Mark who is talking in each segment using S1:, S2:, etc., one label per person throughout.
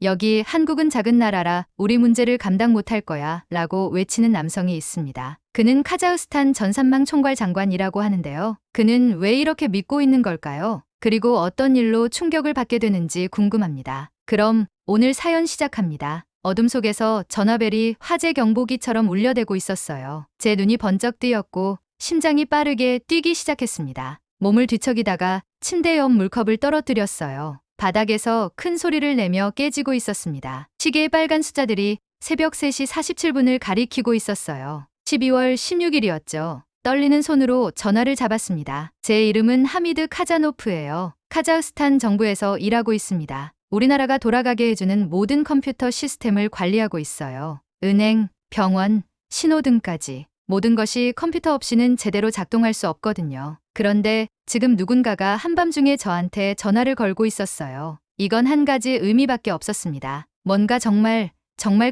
S1: 여기 한국은 작은 나라라 우리 문제를 감당 못할 거야 라고 외치는 남성이 있습니다. 그는 카자흐스탄 전산망 총괄 장관이라고 하는데요. 그는 왜 이렇게 믿고 있는 걸까요? 그리고 어떤 일로 충격을 받게 되는지 궁금합니다. 그럼 오늘 사연 시작합니다. 어둠 속에서 전화벨이 화재 경보기처럼 울려대고 있었어요. 제 눈이 번쩍 뜨였고 심장이 빠르게 뛰기 시작했습니다. 몸을 뒤척이다가 침대 옆 물컵을 떨어뜨렸어요. 바닥에서 큰 소리를 내며 깨지고 있었습니다. 시계의 빨간 숫자들이 새벽 3시 47분을 가리키고 있었어요. 12월 16일이었죠. 떨리는 손으로 전화를 잡았습니다. 제 이름은 하미드 카자노프예요. 카자흐스탄 정부에서 일하고 있습니다. 우리나라가 돌아가게 해주는 모든 컴퓨터 시스템을 관리하고 있어요. 은행, 병원, 신호등까지. 모든 것이 컴퓨터 없이는 제대로 작동할 수 없거든요. 그런데 지금 누군가가 한밤중에 저한테 전화를 걸고 있었어요. 이건 한 가지 의미밖에 없었습니다. 뭔가 정말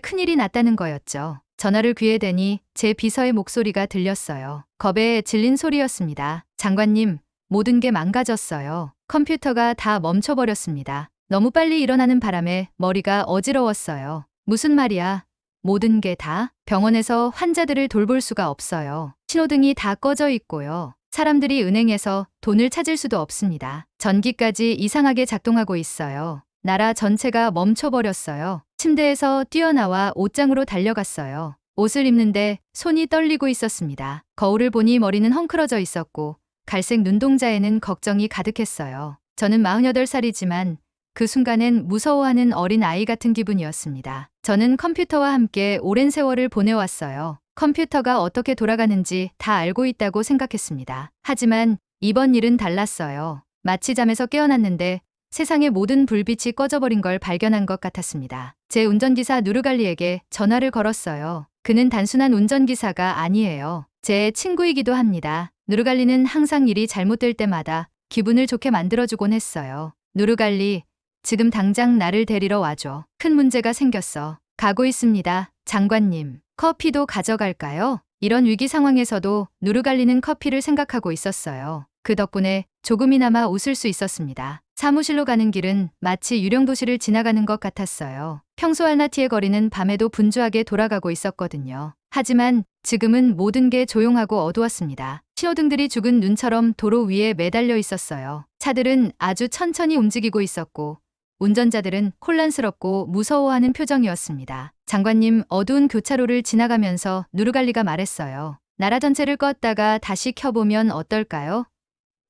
S1: 큰일이 났다는 거였죠. 전화를 귀에 대니 제 비서의 목소리가 들렸어요. 겁에 질린 소리였습니다. 장관님, 모든 게 망가졌어요. 컴퓨터가 다 멈춰버렸습니다. 너무 빨리 일어나는 바람에 머리가 어지러웠어요. 무슨 말이야? 모든 게 다? 병원에서 환자들을 돌볼 수가 없어요. 신호등이 다 꺼져 있고요. 사람들이 은행에서 돈을 찾을 수도 없습니다. 전기까지 이상하게 작동하고 있어요. 나라 전체가 멈춰버렸어요. 침대에서 뛰어나와 옷장으로 달려갔어요. 옷을 입는데 손이 떨리고 있었습니다. 거울을 보니 머리는 헝클어져 있었고 갈색 눈동자에는 걱정이 가득했어요. 저는 48살이지만 그 순간엔 무서워하는 어린 아이 같은 기분이었습니다. 저는 컴퓨터와 함께 오랜 세월을 보내왔어요. 컴퓨터가 어떻게 돌아가는지 다 알고 있다고 생각했습니다. 하지만 이번 일은 달랐어요. 마치 잠에서 깨어났는데 세상의 모든 불빛이 꺼져버린 걸 발견한 것 같았습니다. 제 운전기사 누르갈리에게 전화를 걸었어요. 그는 단순한 운전기사가 아니에요. 제 친구이기도 합니다. 누르갈리는 항상 일이 잘못될 때마다 기분을 좋게 만들어주곤 했어요. 누르갈리, 지금 당장 나를 데리러 와줘. 큰 문제가 생겼어. 가고 있습니다. 장관님, 커피도 가져갈까요? 이런 위기 상황에서도 누르갈리는 커피를 생각하고 있었어요. 그 덕분에 조금이나마 웃을 수 있었습니다. 사무실로 가는 길은 마치 유령 도시를 지나가는 것 같았어요. 평소 알마티의 거리는 밤에도 분주하게 돌아가고 있었거든요. 하지만 지금은 모든 게 조용하고 어두웠습니다. 신호등들이 죽은 눈처럼 도로 위에 매달려 있었어요. 차들은 아주 천천히 움직이고 있었고 운전자들은 혼란스럽고 무서워하는 표정이었습니다. 장관님, 어두운 교차로를 지나가면서 누르갈리가 말했어요. 나라 전체를 껐다가 다시 켜보면 어떨까요?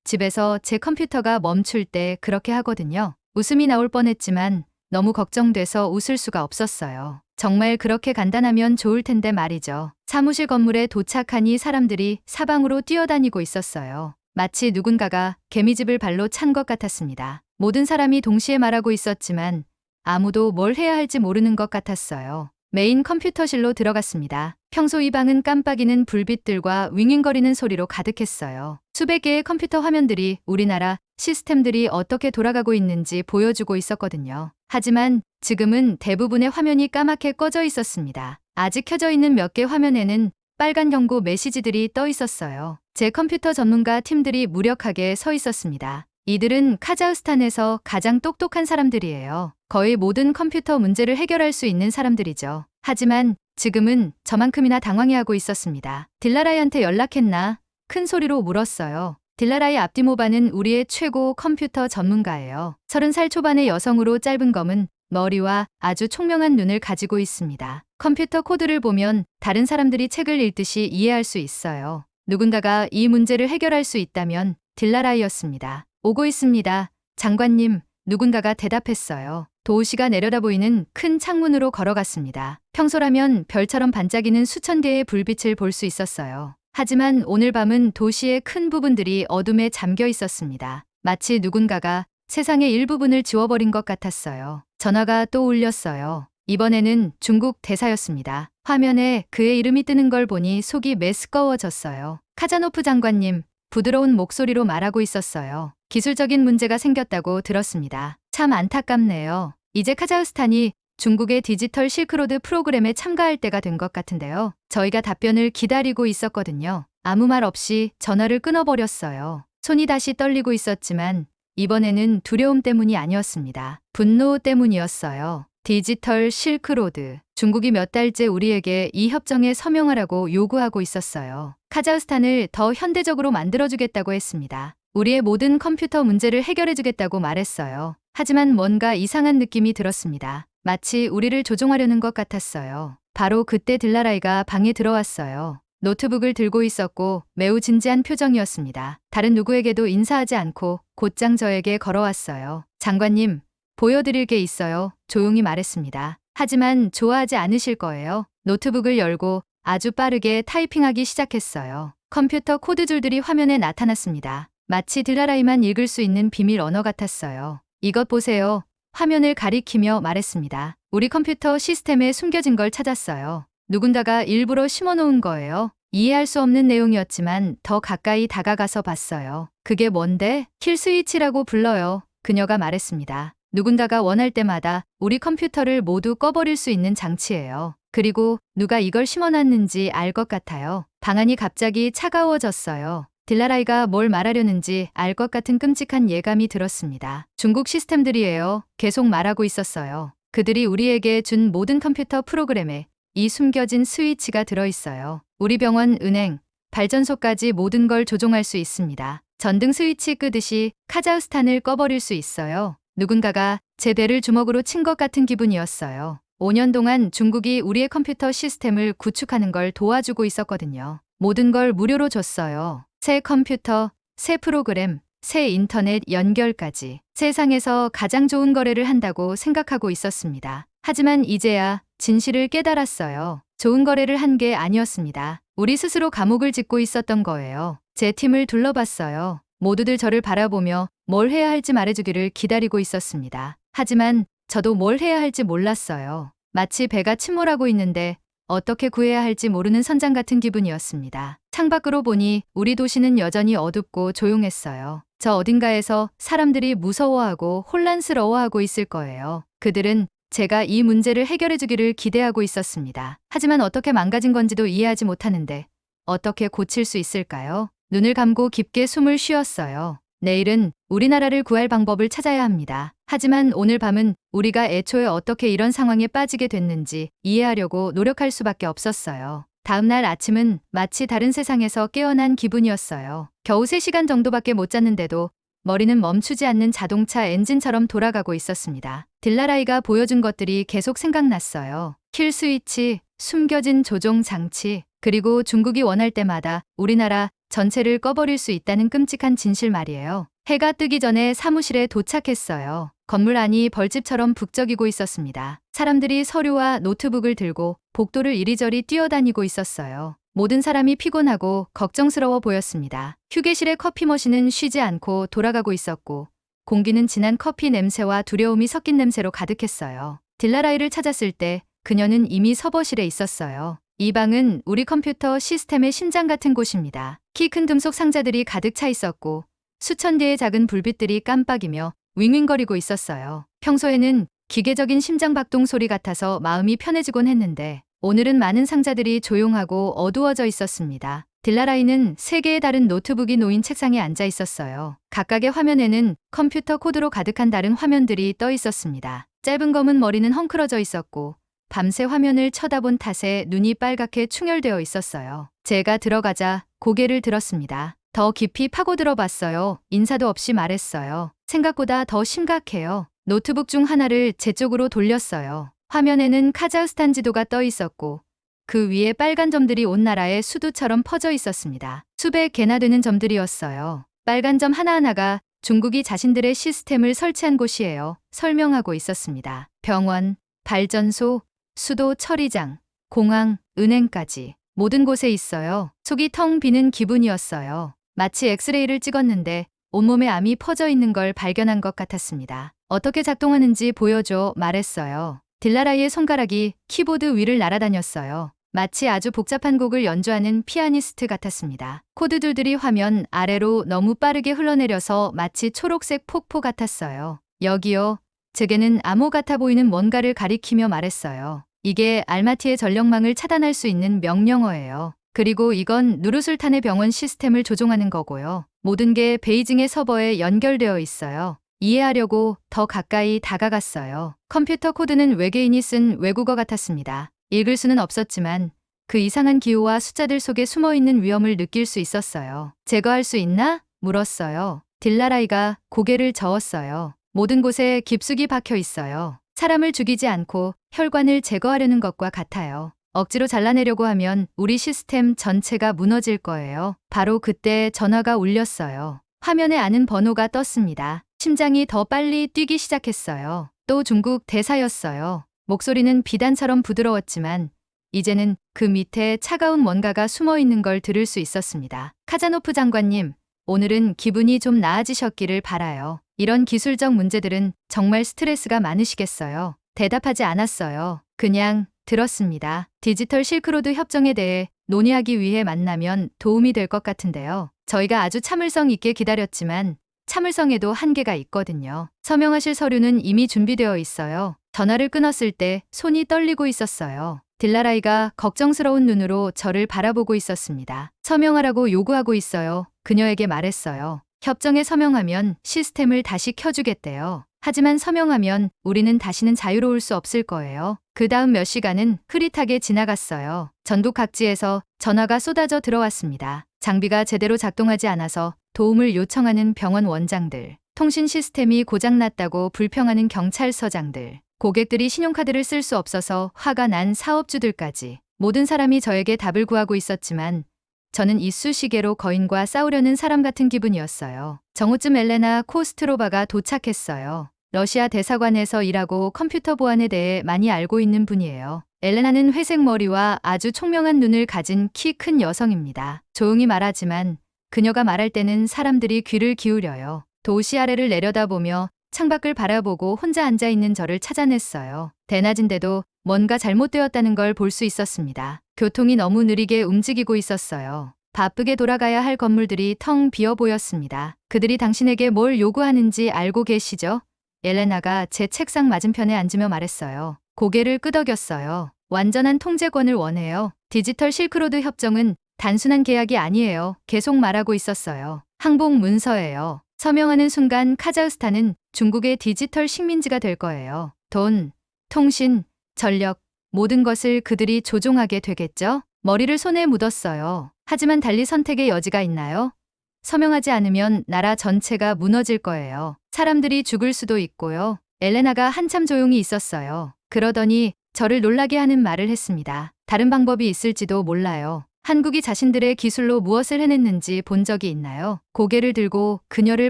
S1: 집에서 제 컴퓨터가 멈출 때 그렇게 하거든요. 웃음이 나올 뻔했지만 너무 걱정돼서 웃을 수가 없었어요. 정말 그렇게 간단하면 좋을 텐데 말이죠. 사무실 건물에 도착하니 사람들이 사방으로 뛰어다니고 있었어요. 마치 누군가가 개미집을 발로 찬 것 같았습니다. 모든 사람이 동시에 말하고 있었지만 아무도 뭘 해야 할지 모르는 것 같았어요. 메인 컴퓨터실로 들어갔습니다. 평소 이 방은 깜빡이는 불빛들과 윙윙거리는 소리로 가득했어요. 수백 개의 컴퓨터 화면들이 우리나라 시스템들이 어떻게 돌아가고 있는지 보여주고 있었거든요. 하지만 지금은 대부분의 화면이 까맣게 꺼져 있었습니다. 아직 켜져 있는 몇 개 화면에는 빨간 경고 메시지들이 떠 있었어요. 제 컴퓨터 전문가 팀들이 무력하게 서 있었습니다. 이들은 카자흐스탄에서 가장 똑똑한 사람들이에요. 거의 모든 컴퓨터 문제를 해결할 수 있는 사람들이죠. 하지만 지금은 저만큼이나 당황해하고 있었습니다. 딜라라이한테 연락했나? 큰 소리로 물었어요. 딜라라이 압디모바는 우리의 최고 컴퓨터 전문가예요. 30살 초반의 여성으로 짧은 검은 머리와 아주 총명한 눈을 가지고 있습니다. 컴퓨터 코드를 보면 다른 사람들이 책을 읽듯이 이해할 수 있어요. 누군가가 이 문제를 해결할 수 있다면 딜라라이였습니다. 오고 있습니다. 장관님, 누군가가 대답했어요. 도시가 내려다보이는 큰 창문으로 걸어갔습니다. 평소라면 별처럼 반짝이는 수천 개의 불빛을 볼 수 있었어요. 하지만 오늘 밤은 도시의 큰 부분들이 어둠에 잠겨 있었습니다. 마치 누군가가 세상의 일부분을 지워버린 것 같았어요. 전화가 또 울렸어요. 이번에는 중국 대사였습니다. 화면에 그의 이름이 뜨는 걸 보니 속이 메스꺼워졌어요. 카자노프 장관님, 부드러운 목소리로 말하고 있었어요. 기술적인 문제가 생겼다고 들었습니다. 참 안타깝네요. 이제 카자흐스탄이 중국의 디지털 실크로드 프로그램에 참가할 때가 된 것 같은데요. 저희가 답변을 기다리고 있었거든요. 아무 말 없이 전화를 끊어버렸어요. 손이 다시 떨리고 있었지만 이번에는 두려움 때문이 아니었습니다. 분노 때문이었어요. 디지털 실크로드. 중국이 몇 달째 우리에게 이 협정에 서명하라고 요구하고 있었어요. 카자흐스탄을 더 현대적으로 만들어주겠다고 했습니다. 우리의 모든 컴퓨터 문제를 해결해주겠다고 말했어요. 하지만 뭔가 이상한 느낌이 들었습니다. 마치 우리를 조종하려는 것 같았어요. 바로 그때 들라라이가 방에 들어왔어요. 노트북을 들고 있었고 매우 진지한 표정이었습니다. 다른 누구에게도 인사하지 않고 곧장 저에게 걸어왔어요. 장관님, 보여드릴 게 있어요. 조용히 말했습니다. 하지만 좋아하지 않으실 거예요. 노트북을 열고 아주 빠르게 타이핑하기 시작했어요. 컴퓨터 코드 줄들이 화면에 나타났습니다. 마치 들라라이만 읽을 수 있는 비밀 언어 같았어요. 이것 보세요. 화면을 가리키며 말했습니다. 우리 컴퓨터 시스템에 숨겨진 걸 찾았어요. 누군가가 일부러 심어놓은 거예요. 이해할 수 없는 내용이었지만 더 가까이 다가가서 봤어요. 그게 뭔데? 킬 스위치라고 불러요. 그녀가 말했습니다. 누군가가 원할 때마다 우리 컴퓨터를 모두 꺼버릴 수 있는 장치예요. 그리고 누가 이걸 심어놨는지 알 것 같아요. 방안이 갑자기 차가워졌어요. 들라라이가 뭘 말하려는지 알 것 같은 끔찍한 예감이 들었습니다. 중국 시스템들이에요. 계속 말하고 있었어요. 그들이 우리에게 준 모든 컴퓨터 프로그램에 이 숨겨진 스위치가 들어있어요. 우리 병원, 은행, 발전소까지 모든 걸 조종할 수 있습니다. 전등 스위치 끄듯이 카자흐스탄을 꺼버릴 수 있어요. 누군가가 제 배를 주먹으로 친 것 같은 기분이었어요. 5년 동안 중국이 우리의 컴퓨터 시스템을 구축하는 걸 도와주고 있었거든요. 모든 걸 무료로 줬어요. 새 컴퓨터, 새 프로그램, 새 인터넷 연결까지. 세상에서 가장 좋은 거래를 한다고 생각하고 있었습니다. 하지만 이제야 진실을 깨달았어요. 좋은 거래를 한 게 아니었습니다. 우리 스스로 감옥을 짓고 있었던 거예요. 제 팀을 둘러봤어요. 모두들 저를 바라보며 뭘 해야 할지 말해주기를 기다리고 있었습니다. 하지만 저도 뭘 해야 할지 몰랐어요. 마치 배가 침몰하고 있는데 어떻게 구해야 할지 모르는 선장 같은 기분이었습니다. 창밖으로 보니 우리 도시는 여전히 어둡고 조용했어요. 저 어딘가에서 사람들이 무서워하고 혼란스러워하고 있을 거예요. 그들은 제가 이 문제를 해결해주기를 기대하고 있었습니다. 하지만 어떻게 망가진 건지도 이해하지 못하는데 어떻게 고칠 수 있을까요? 눈을 감고 깊게 숨을 쉬었어요. 내일은 우리나라를 구할 방법을 찾아야 합니다. 하지만 오늘 밤은 우리가 애초에 어떻게 이런 상황에 빠지게 됐는지 이해하려고 노력할 수밖에 없었어요. 다음 날 아침은 마치 다른 세상에서 깨어난 기분이었어요. 겨우 3시간 정도밖에 못 잤는데도 머리는 멈추지 않는 자동차 엔진처럼 돌아가고 있었습니다. 들라라이가 보여준 것들이 계속 생각났어요. 킬 스위치, 숨겨진 조종 장치, 그리고 중국이 원할 때마다 우리나라 전체를 꺼버릴 수 있다는 끔찍한 진실 말이에요. 해가 뜨기 전에 사무실에 도착했어요. 건물 안이 벌집처럼 북적이고 있었습니다. 사람들이 서류와 노트북을 들고 복도를 이리저리 뛰어다니고 있었어요. 모든 사람이 피곤하고 걱정스러워 보였습니다. 휴게실의 커피 머신은 쉬지 않고 돌아가고 있었고 공기는 진한 커피 냄새와 두려움이 섞인 냄새로 가득했어요. 들라라이를 찾았을 때 그녀는 이미 서버실에 있었어요. 이 방은 우리 컴퓨터 시스템의 심장 같은 곳입니다. 키 큰 금속 상자들이 가득 차 있었고 수천 개의 작은 불빛들이 깜빡이며 윙윙거리고 있었어요. 평소에는 기계적인 심장 박동 소리 같아서 마음이 편해지곤 했는데 오늘은 많은 상자들이 조용하고 어두워져 있었습니다. 들라라이는 3개의 다른 노트북이 놓인 책상에 앉아 있었어요. 각각의 화면에는 컴퓨터 코드로 가득한 다른 화면들이 떠 있었습니다. 짧은 검은 머리는 헝클어져 있었고 밤새 화면을 쳐다본 탓에 눈이 빨갛게 충혈되어 있었어요. 제가 들어가자 고개를 들었습니다. 더 깊이 파고들어 봤어요. 인사도 없이 말했어요. 생각보다 더 심각해요. 노트북 중 하나를 제 쪽으로 돌렸어요. 화면에는 카자흐스탄 지도가 떠 있었고 그 위에 빨간 점들이 온 나라의 수두처럼 퍼져 있었습니다. 수백 개나 되는 점들이었어요. 빨간 점 하나하나가 중국이 자신들의 시스템을 설치한 곳이에요. 설명하고 있었습니다. 병원, 발전소, 수도 처리장, 공항, 은행까지 모든 곳에 있어요. 속이 텅 비는 기분이었어요. 마치 엑스레이를 찍었는데 온몸에 암이 퍼져 있는 걸 발견한 것 같았습니다. 어떻게 작동하는지 보여줘 말했어요. 들라라이의 손가락이 키보드 위를 날아다녔어요. 마치 아주 복잡한 곡을 연주하는 피아니스트 같았습니다. 코드들이 화면 아래로 너무 빠르게 흘러내려서 마치 초록색 폭포 같았어요. 여기요. 제게는 암호 같아 보이는 뭔가를 가리키며 말했어요. 이게 알마티의 전력망을 차단할 수 있는 명령어예요. 그리고 이건 누르술탄의 병원 시스템을 조종하는 거고요. 모든 게 베이징의 서버에 연결되어 있어요. 이해하려고 더 가까이 다가갔어요. 컴퓨터 코드는 외계인이 쓴 외국어 같았습니다. 읽을 수는 없었지만 그 이상한 기호와 숫자들 속에 숨어있는 위험을 느낄 수 있었어요. 제거할 수 있나? 물었어요. 딜라라이가 고개를 저었어요. 모든 곳에 깊숙이 박혀 있어요. 사람을 죽이지 않고 혈관을 제거하려는 것과 같아요. 억지로 잘라내려고 하면 우리 시스템 전체가 무너질 거예요. 바로 그때 전화가 울렸어요. 화면에 아는 번호가 떴습니다. 심장이 더 빨리 뛰기 시작했어요. 또 중국 대사였어요. 목소리는 비단처럼 부드러웠지만 이제는 그 밑에 차가운 뭔가가 숨어 있는 걸 들을 수 있었습니다. 카자노프 장관님, 오늘은 기분이 좀 나아지셨기를 바라요. 이런 기술적 문제들은 정말 스트레스가 많으시겠어요. 대답하지 않았어요. 그냥 들었습니다. 디지털 실크로드 협정에 대해 논의하기 위해 만나면 도움이 될 것 같은데요. 저희가 아주 참을성 있게 기다렸지만 참을성에도 한계가 있거든요. 서명하실 서류는 이미 준비되어 있어요. 전화를 끊었을 때 손이 떨리고 있었어요. 딜라라이가 걱정스러운 눈으로 저를 바라보고 있었습니다. 서명하라고 요구하고 있어요. 그녀에게 말했어요. 협정에 서명하면 시스템을 다시 켜주겠대요. 하지만 서명하면 우리는 다시는 자유로울 수 없을 거예요. 그 다음 몇 시간은 흐릿하게 지나갔어요. 전국 각지에서 전화가 쏟아져 들어왔습니다. 장비가 제대로 작동하지 않아서 도움을 요청하는 병원 원장들, 통신 시스템이 고장났다고 불평하는 경찰서장들, 고객들이 신용카드를 쓸 수 없어서 화가 난 사업주들까지 모든 사람이 저에게 답을 구하고 있었지만 저는 이쑤시개로 거인과 싸우려는 사람 같은 기분이었어요. 정오쯤 엘레나 코스트로바가 도착했어요. 러시아 대사관에서 일하고 컴퓨터 보안에 대해 많이 알고 있는 분이에요. 엘레나는 회색 머리와 아주 총명한 눈을 가진 키 큰 여성입니다. 조용히 말하지만 그녀가 말할 때는 사람들이 귀를 기울여요. 도시 아래를 내려다보며 창밖을 바라보고 혼자 앉아있는 저를 찾아냈어요. 대낮인데도 뭔가 잘못되었다는 걸 볼 수 있었습니다. 교통이 너무 느리게 움직이고 있었어요. 바쁘게 돌아가야 할 건물들이 텅 비어 보였습니다. 그들이 당신에게 뭘 요구하는지 알고 계시죠? 엘레나가 제 책상 맞은편에 앉으며 말했어요. 고개를 끄덕였어요. 완전한 통제권을 원해요. 디지털 실크로드 협정은 단순한 계약이 아니에요. 계속 말하고 있었어요. 항복 문서예요. 서명하는 순간 카자흐스탄은 중국의 디지털 식민지가 될 거예요. 돈, 통신, 전력, 모든 것을 그들이 조종하게 되겠죠? 머리를 손에 묻었어요. 하지만 달리 선택의 여지가 있나요? 서명하지 않으면 나라 전체가 무너질 거예요. 사람들이 죽을 수도 있고요. 엘레나가 한참 조용히 있었어요. 그러더니 저를 놀라게 하는 말을 했습니다. 다른 방법이 있을지도 몰라요. 한국이 자신들의 기술로 무엇을 해냈는지 본 적이 있나요? 고개를 들고 그녀를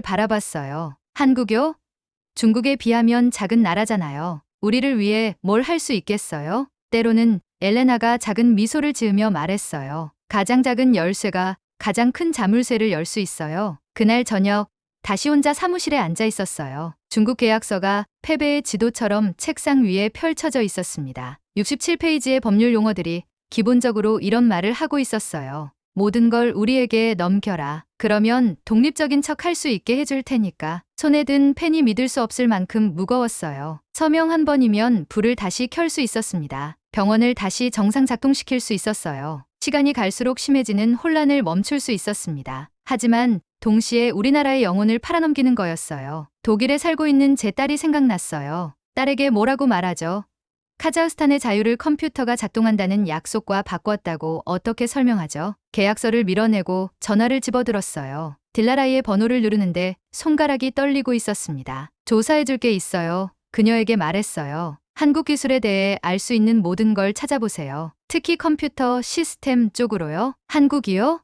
S1: 바라봤어요. 한국요? 중국에 비하면 작은 나라잖아요. 우리를 위해 뭘 할 수 있겠어요? 때로는 엘레나가 작은 미소를 지으며 말했어요. 가장 작은 열쇠가 가장 큰 자물쇠를 열 수 있어요. 그날 저녁 다시 혼자 사무실에 앉아 있었어요. 중국 계약서가 패배의 지도처럼 책상 위에 펼쳐져 있었습니다. 67페이지의 법률 용어들이 기본적으로 이런 말을 하고 있었어요. 모든 걸 우리에게 넘겨라. 그러면 독립적인 척 할 수 있게 해줄 테니까. 손에 든 펜이 믿을 수 없을 만큼 무거웠어요. 서명 한 번이면 불을 다시 켤 수 있었습니다. 병원을 다시 정상 작동시킬 수 있었어요. 시간이 갈수록 심해지는 혼란을 멈출 수 있었습니다. 하지만 동시에 우리나라의 영혼을 팔아넘기는 거였어요. 독일에 살고 있는 제 딸이 생각났어요. 딸에게 뭐라고 말하죠? 카자흐스탄의 자유를 컴퓨터가 작동한다는 약속과 바꿨다고 어떻게 설명하죠? 계약서를 밀어내고 전화를 집어들었어요. 딜라라이의 번호를 누르는데 손가락이 떨리고 있었습니다. 조사해줄 게 있어요. 그녀에게 말했어요. 한국 기술에 대해 알 수 있는 모든 걸 찾아보세요. 특히 컴퓨터 시스템 쪽으로요. 한국이요?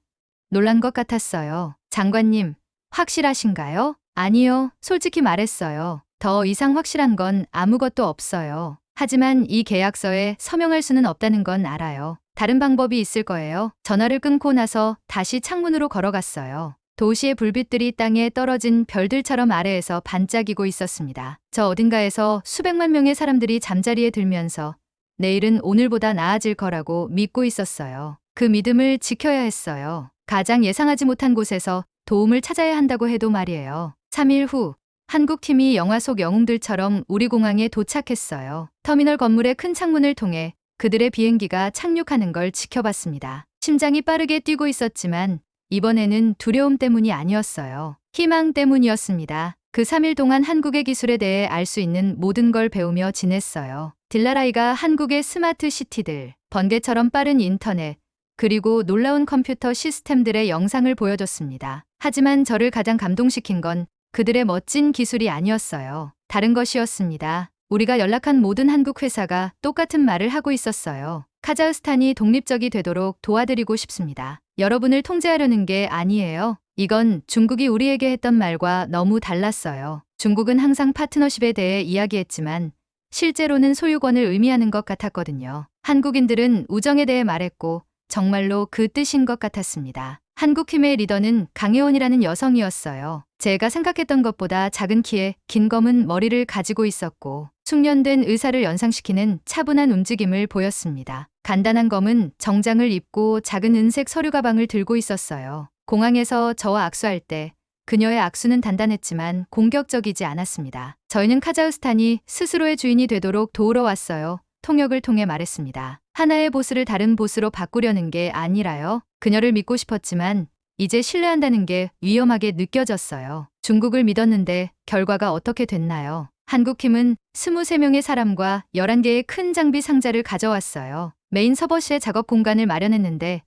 S1: 놀란 것 같았어요. 장관님, 확실하신가요? 아니요, 솔직히 말했어요. 더 이상 확실한 건 아무것도 없어요. 하지만 이 계약서에 서명할 수는 없다는 건 알아요. 다른 방법이 있을 거예요. 전화를 끊고 나서 다시 창문으로 걸어갔어요. 도시의 불빛들이 땅에 떨어진 별들처럼 아래에서 반짝이고 있었습니다. 저 어딘가에서 수백만 명의 사람들이 잠자리에 들면서 내일은 오늘보다 나아질 거라고 믿고 있었어요. 그 믿음을 지켜야 했어요. 가장 예상하지 못한 곳에서 도움을 찾아야 한다고 해도 말이에요. 3일 후 한국팀이 영화 속 영웅들처럼 우리 공항에 도착했어요. 터미널 건물의 큰 창문을 통해 그들의 비행기가 착륙하는 걸 지켜봤습니다. 심장이 빠르게 뛰고 있었지만 이번에는 두려움 때문이 아니었어요. 희망 때문이었습니다. 그 3일 동안 한국의 기술에 대해 알 수 있는 모든 걸 배우며 지냈어요. 딜라라이가 한국의 스마트 시티들, 번개처럼 빠른 인터넷, 그리고 놀라운 컴퓨터 시스템들의 영상을 보여줬습니다. 하지만 저를 가장 감동시킨 건 그들의 멋진 기술이 아니었어요. 다른 것이었습니다. 우리가 연락한 모든 한국 회사가 똑같은 말을 하고 있었어요. 카자흐스탄이 독립적이 되도록 도와드리고 싶습니다. 여러분을 통제하려는 게 아니에요. 이건 중국이 우리에게 했던 말과 너무 달랐어요. 중국은 항상 파트너십에 대해 이야기했지만 실제로는 소유권을 의미하는 것 같았거든요. 한국인들은 우정에 대해 말했고 정말로 그 뜻인 것 같았습니다. 한국팀의 리더는 강혜원이라는 여성이었어요. 제가 생각했던 것보다 작은 키에 긴 검은 머리를 가지고 있었고 숙련된 의사를 연상시키는 차분한 움직임을 보였습니다. 간단한 검은 정장을 입고 작은 은색 서류 가방을 들고 있었어요. 공항에서 저와 악수할 때 그녀의 악수는 단단했지만 공격적이지 않았습니다. 저희는 카자흐스탄이 스스로의 주인이 되도록 도우러 왔어요. 통역을 통해 말했습니다. 하나의 보스를 다른 보스로 바꾸려는 게 아니라요. 그녀를 믿고 싶었지만 이제 신뢰한다는 게 위험하게 느껴졌어요. 중국을 믿었는데 결과가 어떻게 됐나요? 한국팀은 23명의 사람과 11개의 큰 장비 상자를 가져왔어요. 메인 서버실의 작업 공간을 마련했는데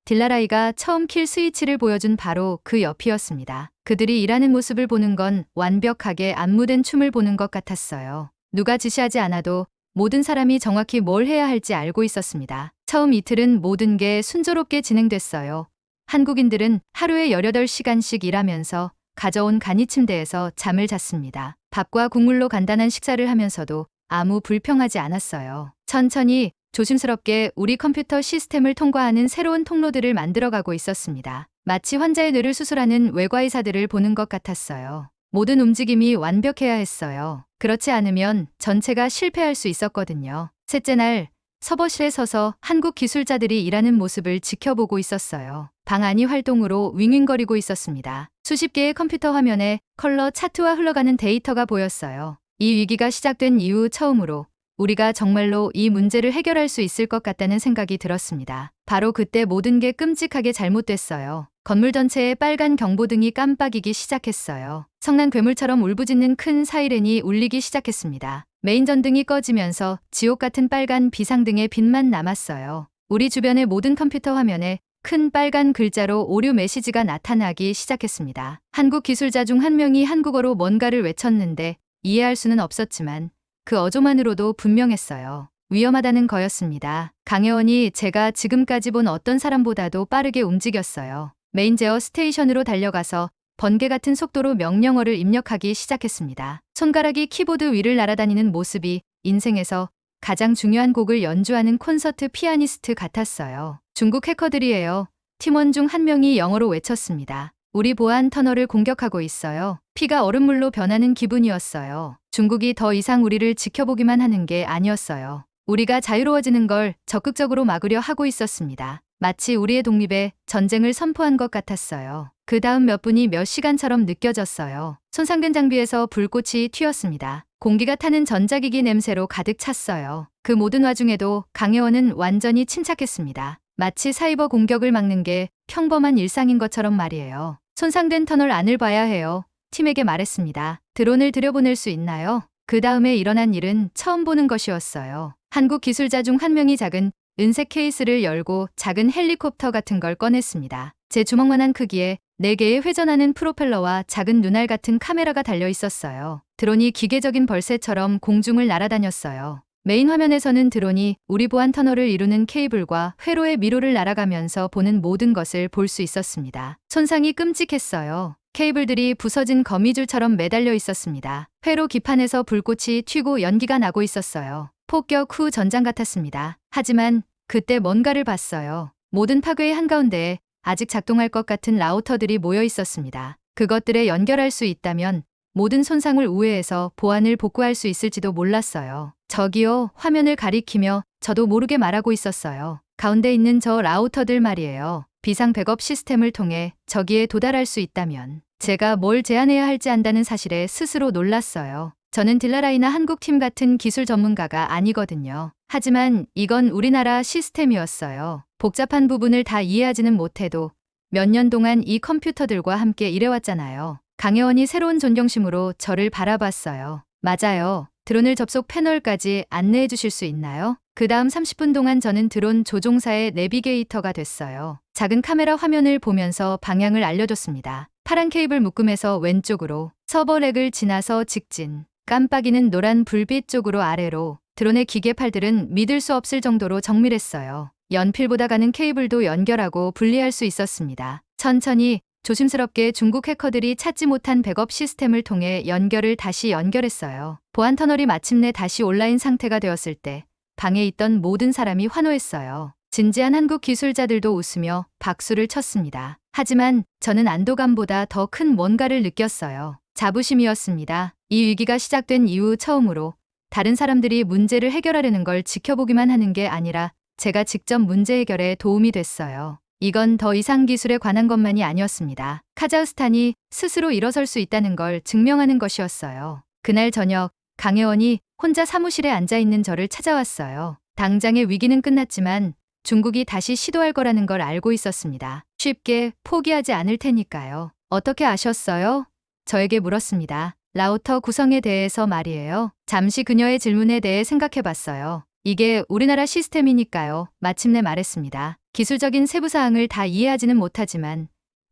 S1: 딜라라이가 처음 킬 스위치를 보여준 바로 그 옆이었습니다. 그들이 일하는 모습을 보는 건 완벽하게 안무된 춤을 보는 것 같았어요. 누가 지시하지 않아도 모든 사람이 정확히 뭘 해야 할지 알고 있었습니다. 처음 이틀은 모든 게 순조롭게 진행됐어요. 한국인들은 하루에 18시간씩 일하면서 가져온 간이 침대에서 잠을 잤습니다. 밥과 국물로 간단한 식사를 하면서도 아무 불평하지 않았어요. 천천히 조심스럽게 우리 컴퓨터 시스템을 통과하는 새로운 통로들을 만들어가고 있었습니다. 마치 환자의 뇌를 수술하는 외과의사들을 보는 것 같았어요. 모든 움직임이 완벽해야 했어요. 그렇지 않으면 전체가 실패할 수 있었거든요. 셋째 날 서버실에 서서 한국 기술자들이 일하는 모습을 지켜보고 있었어요. 방 안이 활동으로 윙윙거리고 있었습니다. 수십 개의 컴퓨터 화면에 컬러 차트와 흘러가는 데이터가 보였어요. 이 위기가 시작된 이후 처음으로 우리가 정말로 이 문제를 해결할 수 있을 것 같다는 생각이 들었습니다. 바로 그때 모든 게 끔찍하게 잘못됐어요. 건물 전체에 빨간 경보등이 깜빡이기 시작했어요. 성난 괴물처럼 울부짖는 큰 사이렌이 울리기 시작했습니다. 메인 전등이 꺼지면서 지옥 같은 빨간 비상등의 빛만 남았어요. 우리 주변의 모든 컴퓨터 화면에 큰 빨간 글자로 오류 메시지가 나타나기 시작했습니다. 한국 기술자 중 한 명이 한국어로 뭔가를 외쳤는데 이해할 수는 없었지만 그 어조만으로도 분명했어요. 위험하다는 거였습니다. 강혜원이 제가 지금까지 본 어떤 사람보다도 빠르게 움직였어요. 메인 제어 스테이션으로 달려가서 번개 같은 속도로 명령어를 입력하기 시작했습니다. 손가락이 키보드 위를 날아다니는 모습이 인생에서 가장 중요한 곡을 연주하는 콘서트 피아니스트 같았어요. 중국 해커들이에요. 팀원 중 한 명이 영어로 외쳤습니다. 우리 보안 터널을 공격하고 있어요. 피가 얼음물로 변하는 기분이었어요. 중국이 더 이상 우리를 지켜보기만 하는 게 아니었어요. 우리가 자유로워지는 걸 적극적으로 막으려 하고 있었습니다. 마치 우리의 독립에 전쟁을 선포한 것 같았어요. 그 다음 몇 분이 몇 시간처럼 느껴졌어요. 손상된 장비에서 불꽃이 튀었습니다. 공기가 타는 전자기기 냄새로 가득 찼어요. 그 모든 와중에도 강혜원은 완전히 침착했습니다. 마치 사이버 공격을 막는 게 평범한 일상인 것처럼 말이에요. 손상된 터널 안을 봐야 해요. 팀에게 말했습니다. 드론을 들여보낼 수 있나요? 그 다음에 일어난 일은 처음 보는 것이었어요. 한국 기술자 중 한 명이 작은 은색 케이스를 열고 작은 헬리콥터 같은 걸 꺼냈습니다. 제 주먹만한 크기에 4개의 회전하는 프로펠러와 작은 눈알 같은 카메라가 달려 있었어요. 드론이 기계적인 벌새처럼 공중을 날아다녔어요. 메인 화면에서는 드론이 우리 보안 터널을 이루는 케이블과 회로의 미로를 날아가면서 보는 모든 것을 볼 수 있었습니다. 손상이 끔찍했어요. 케이블들이 부서진 거미줄처럼 매달려 있었습니다. 회로 기판에서 불꽃이 튀고 연기가 나고 있었어요. 폭격 후 전장 같았습니다. 하지만 그때 뭔가를 봤어요. 모든 파괴의 한가운데에 아직 작동할 것 같은 라우터들이 모여 있었습니다. 그것들에 연결할 수 있다면 모든 손상을 우회해서 보안을 복구할 수 있을지도 몰랐어요. 저기요, 화면을 가리키며 저도 모르게 말하고 있었어요. 가운데 있는 저 라우터들 말이에요. 비상 백업 시스템을 통해 저기에 도달할 수 있다면 제가 뭘 제안해야 할지 안다는 사실에 스스로 놀랐어요. 저는 딜라라이나 한국팀 같은 기술 전문가가 아니거든요. 하지만 이건 우리나라 시스템이었어요. 복잡한 부분을 다 이해하지는 못해도 몇 년 동안 이 컴퓨터들과 함께 일해왔잖아요. 강혜원이 새로운 존경심으로 저를 바라봤어요. 맞아요. 드론을 접속 패널까지 안내해 주실 수 있나요? 그 다음 30분 동안 저는 드론 조종사의 내비게이터가 됐어요. 작은 카메라 화면을 보면서 방향을 알려줬습니다. 파란 케이블 묶음에서 왼쪽으로, 서버렉을 지나서 직진, 깜빡이는 노란 불빛 쪽으로 아래로, 드론의 기계팔들은 믿을 수 없을 정도로 정밀했어요. 연필보다 가는 케이블도 연결하고 분리할 수 있었습니다. 천천히 조심스럽게 중국 해커들이 찾지 못한 백업 시스템을 통해 연결을 다시 연결했어요. 보안 터널이 마침내 다시 온라인 상태가 되었을 때 방에 있던 모든 사람이 환호했어요. 진지한 한국 기술자들도 웃으며 박수를 쳤습니다. 하지만 저는 안도감보다 더 큰 뭔가를 느꼈어요. 자부심이었습니다. 이 위기가 시작된 이후 처음으로 다른 사람들이 문제를 해결하려는 걸 지켜보기만 하는 게 아니라 제가 직접 문제 해결에 도움이 됐어요. 이건 더 이상 기술에 관한 것만이 아니었습니다. 카자흐스탄이 스스로 일어설 수 있다는 걸 증명하는 것이었어요. 그날 저녁 강혜원이 혼자 사무실에 앉아 있는 저를 찾아왔어요. 당장의 위기는 끝났지만 중국이 다시 시도할 거라는 걸 알고 있었습니다. 쉽게 포기하지 않을 테니까요. 어떻게 아셨어요? 저에게 물었습니다. 라우터 구성에 대해서 말이에요. 잠시 그녀의 질문에 대해 생각해봤어요. 이게 우리나라 시스템이니까요. 마침내 말했습니다. 기술적인 세부사항을 다 이해하지는 못하지만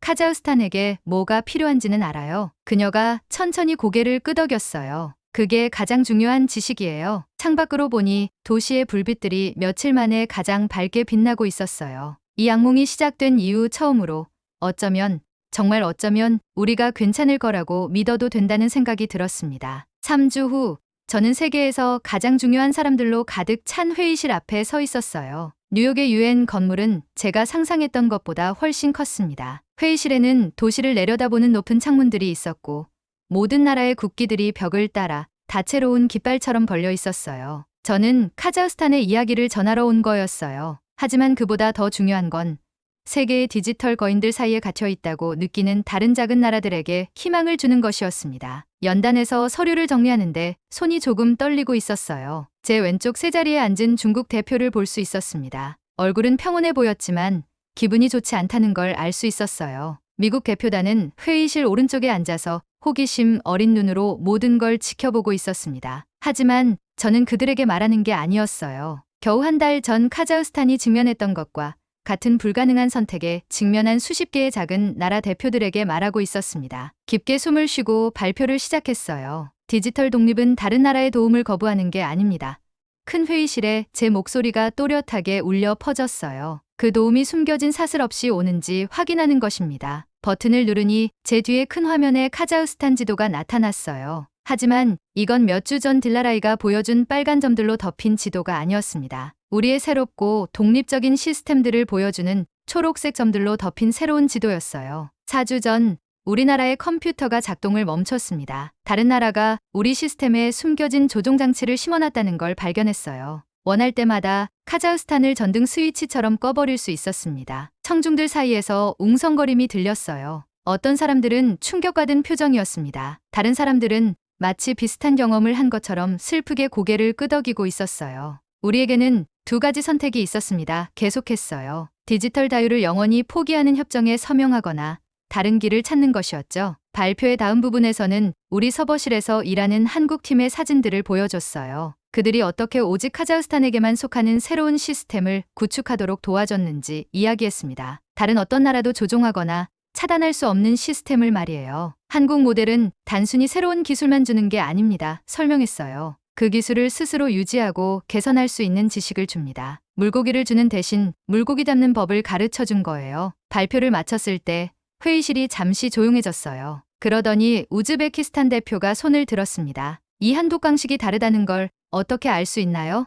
S1: 카자흐스탄에게 뭐가 필요한지는 알아요. 그녀가 천천히 고개를 끄덕였어요. 그게 가장 중요한 지식이에요. 창밖으로 보니 도시의 불빛들이 며칠 만에 가장 밝게 빛나고 있었어요. 이 악몽이 시작된 이후 처음으로 어쩌면 정말 어쩌면 우리가 괜찮을 거라고 믿어도 된다는 생각이 들었습니다. 3주 후 저는 세계에서 가장 중요한 사람들로 가득 찬 회의실 앞에 서 있었어요. 뉴욕의 유엔 건물은 제가 상상했던 것보다 훨씬 컸습니다. 회의실에는 도시를 내려다보는 높은 창문들이 있었고 모든 나라의 국기들이 벽을 따라 다채로운 깃발처럼 벌려 있었어요. 저는 카자흐스탄의 이야기를 전하러 온 거였어요. 하지만 그보다 더 중요한 건 세계의 디지털 거인들 사이에 갇혀 있다고 느끼는 다른 작은 나라들에게 희망을 주는 것이었습니다. 연단에서 서류를 정리하는데 손이 조금 떨리고 있었어요. 제 왼쪽 세 자리에 앉은 중국 대표를 볼 수 있었습니다. 얼굴은 평온해 보였지만 기분이 좋지 않다는 걸 알 수 있었어요. 미국 대표단은 회의실 오른쪽에 앉아서 호기심 어린 눈으로 모든 걸 지켜보고 있었습니다. 하지만 저는 그들에게 말하는 게 아니었어요. 겨우 한 달 전 카자흐스탄이 직면했던 것과 같은 불가능한 선택에 직면한 수십 개의 작은 나라 대표들에게 말하고 있었습니다. 깊게 숨을 쉬고 발표를 시작했어요. 디지털 독립은 다른 나라의 도움을 거부하는 게 아닙니다. 큰 회의실에 제 목소리가 또렷하게 울려 퍼졌어요. 그 도움이 숨겨진 사슬 없이 오는지 확인하는 것입니다. 버튼을 누르니 제 뒤에 큰 화면에 카자흐스탄 지도가 나타났어요. 하지만 이건 몇 주 전 딜라라이가 보여준 빨간 점들로 덮인 지도가 아니었습니다. 우리의 새롭고 독립적인 시스템들을 보여주는 초록색 점들로 덮인 새로운 지도였어요. 4주 전 우리나라의 컴퓨터가 작동을 멈췄습니다. 다른 나라가 우리 시스템에 숨겨진 조종장치를 심어놨다는 걸 발견했어요. 원할 때마다 카자흐스탄을 전등 스위치처럼 꺼버릴 수 있었습니다. 청중들 사이에서 웅성거림이 들렸어요. 어떤 사람들은 충격받은 표정이었습니다. 다른 사람들은 마치 비슷한 경험을 한 것처럼 슬프게 고개를 끄덕이고 있었어요. 우리에게는 두 가지 선택이 있었습니다. 계속했어요. 디지털 자유를 영원히 포기하는 협정에 서명하거나 다른 길을 찾는 것이었죠. 발표의 다음 부분에서는 우리 서버실에서 일하는 한국 팀의 사진들을 보여줬어요. 그들이 어떻게 오직 카자흐스탄에게만 속하는 새로운 시스템을 구축하도록 도와줬는지 이야기했습니다. 다른 어떤 나라도 조종하거나 차단할 수 없는 시스템을 말이에요. 한국 모델은 단순히 새로운 기술만 주는 게 아닙니다. 설명했어요. 그 기술을 스스로 유지하고 개선할 수 있는 지식을 줍니다. 물고기를 주는 대신 물고기 잡는 법을 가르쳐 준 거예요. 발표를 마쳤을 때 회의실이 잠시 조용해졌어요. 그러더니 우즈베키스탄 대표가 손을 들었습니다. 이 한국 방식이 다르다는 걸 어떻게 알 수 있나요?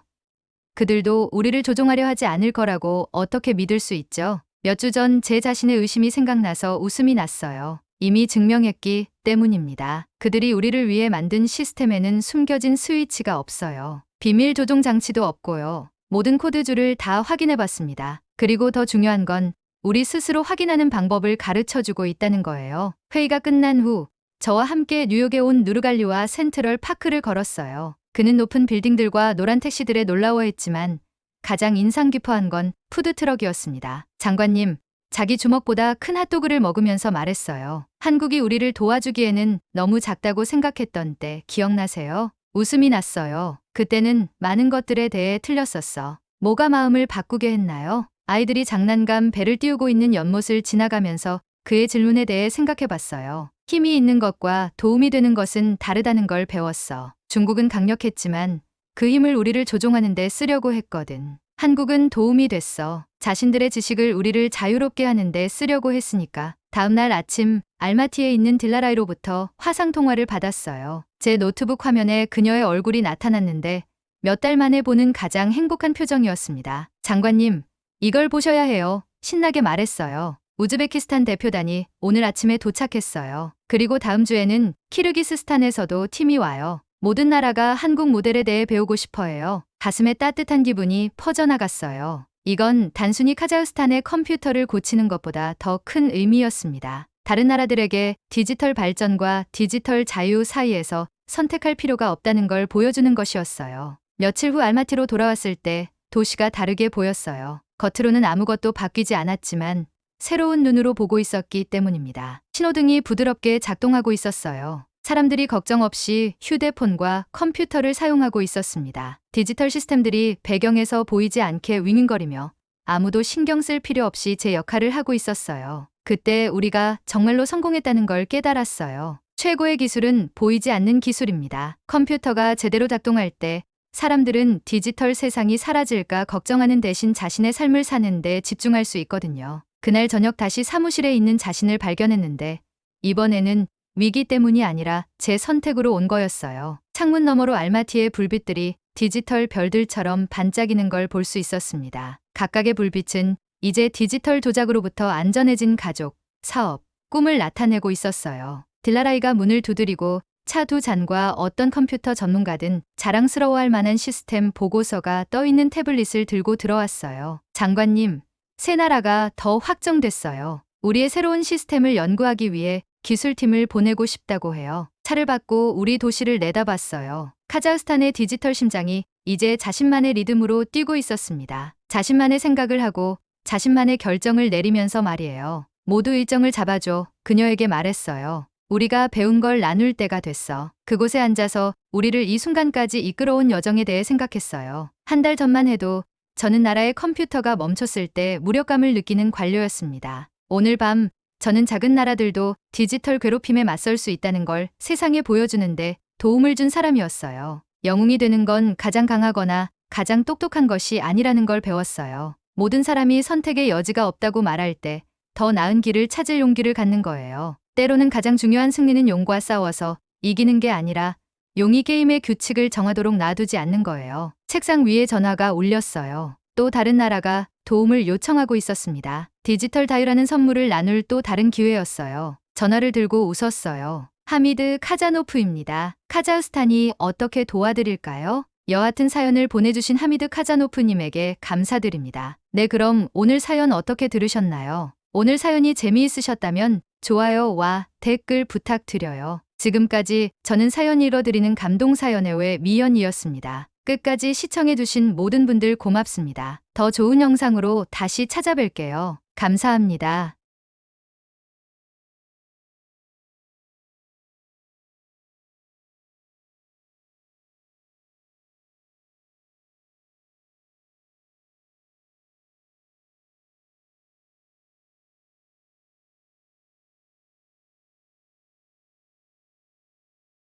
S1: 그들도 우리를 조종하려 하지 않을 거라고 어떻게 믿을 수 있죠? 몇 주 전 제 자신의 의심이 생각나서 웃음이 났어요. 이미 증명했기 때문입니다. 그들이 우리를 위해 만든 시스템에는 숨겨진 스위치가 없어요. 비밀 조종 장치도 없고요. 모든 코드줄을 다 확인해봤습니다. 그리고 더 중요한 건 우리 스스로 확인하는 방법을 가르쳐주고 있다는 거예요. 회의가 끝난 후 저와 함께 뉴욕에 온 누르갈리와 센트럴 파크를 걸었어요. 그는 높은 빌딩들과 노란 택시들에 놀라워했지만 가장 인상 깊어한 건 푸드트럭이었습니다. 장관님, 자기 주먹보다 큰 핫도그를 먹으면서 말했어요. 한국이 우리를 도와주기에는 너무 작다고 생각했던 때 기억나세요? 웃음이 났어요. 그때는 많은 것들에 대해 틀렸었어. 뭐가 마음을 바꾸게 했나요? 아이들이 장난감 배를 띄우고 있는 연못을 지나가면서 그의 질문에 대해 생각해 봤어요. 힘이 있는 것과 도움이 되는 것은 다르다는 걸 배웠어. 중국은 강력했지만 그 힘을 우리를 조종하는 데 쓰려고 했거든. 한국은 도움이 됐어. 자신들의 지식을 우리를 자유롭게 하는데 쓰려고 했으니까. 다음날 아침 알마티에 있는 딜라라이로부터 화상통화를 받았어요. 제 노트북 화면에 그녀의 얼굴이 나타났는데 몇 달 만에 보는 가장 행복한 표정이었습니다. 장관님, 이걸 보셔야 해요. 신나게 말했어요. 우즈베키스탄 대표단이 오늘 아침에 도착했어요. 그리고 다음 주에는 키르기스스탄에서도 팀이 와요. 모든 나라가 한국 모델에 대해 배우고 싶어 해요. 가슴에 따뜻한 기분이 퍼져나갔어요. 이건 단순히 카자흐스탄의 컴퓨터를 고치는 것보다 더 큰 의미였습니다. 다른 나라들에게 디지털 발전과 디지털 자유 사이에서 선택할 필요가 없다는 걸 보여주는 것이었어요. 며칠 후 알마티로 돌아왔을 때 도시가 다르게 보였어요. 겉으로는 아무것도 바뀌지 않았지만 새로운 눈으로 보고 있었기 때문입니다. 신호등이 부드럽게 작동하고 있었어요. 사람들이 걱정 없이 휴대폰과 컴퓨터를 사용하고 있었습니다. 디지털 시스템들이 배경에서 보이지 않게 윙윙거리며 아무도 신경 쓸 필요 없이 제 역할을 하고 있었어요. 그때 우리가 정말로 성공했다는 걸 깨달았어요. 최고의 기술은 보이지 않는 기술입니다. 컴퓨터가 제대로 작동할 때 사람들은 디지털 세상이 사라질까 걱정하는 대신 자신의 삶을 사는 데 집중할 수 있거든요. 그날 저녁 다시 사무실에 있는 자신을 발견했는데 이번에는 위기 때문이 아니라 제 선택으로 온 거였어요. 창문 너머로 알마티의 불빛들이 디지털 별들처럼 반짝이는 걸 볼 수 있었습니다. 각각의 불빛은 이제 디지털 조작으로부터 안전해진 가족, 사업, 꿈을 나타내고 있었어요. 딜라라이가 문을 두드리고 차 두 잔과 어떤 컴퓨터 전문가든 자랑스러워할 만한 시스템 보고서가 떠있는 태블릿을 들고 들어왔어요. 장관님, 새 나라가 더 확정됐어요. 우리의 새로운 시스템을 연구하기 위해 기술팀을 보내고 싶다고 해요. 차를 받고 우리 도시를 내다봤어요. 카자흐스탄의 디지털 심장이 이제 자신만의 리듬으로 뛰고 있었습니다. 자신만의 생각을 하고 자신만의 결정을 내리면서 말이에요. 모두 일정을 잡아줘. 그녀에게 말했어요. 우리가 배운 걸 나눌 때가 됐어. 그곳에 앉아서 우리를 이 순간까지 이끌어온 여정에 대해 생각했어요. 한 달 전만 해도 저는 나라의 컴퓨터가 멈췄을 때 무력감을 느끼는 관료였습니다. 오늘 밤 저는 작은 나라들도 디지털 괴롭힘에 맞설 수 있다는 걸 세상에 보여주는데 도움을 준 사람이었어요. 영웅이 되는 건 가장 강하거나 가장 똑똑한 것이 아니라는 걸 배웠어요. 모든 사람이 선택의 여지가 없다고 말할 때 더 나은 길을 찾을 용기를 갖는 거예요. 때로는 가장 중요한 승리는 용과 싸워서 이기는 게 아니라 용이 게임의 규칙을 정하도록 놔두지 않는 거예요. 책상 위에 전화가 울렸어요. 또 다른 나라가 도움을 요청하고 있었습니다. 디지털 다유라는 선물을 나눌 또 다른 기회였어요. 전화를 들고 웃었어요. 하미드 카자노프입니다. 카자흐스탄이 어떻게 도와드릴까요? 여하튼 사연을 보내주신 하미드 카자노프님에게 감사드립니다. 네, 그럼 오늘 사연 어떻게 들으셨나요? 오늘 사연이 재미있으셨다면 좋아요와 댓글 부탁드려요. 지금까지 저는 사연 읽어드리는 감동사연의 외 미연이었습니다. 끝까지 시청해주신 모든 분들 고맙습니다. 더 좋은 영상으로 다시 찾아뵐게요. 감사합니다.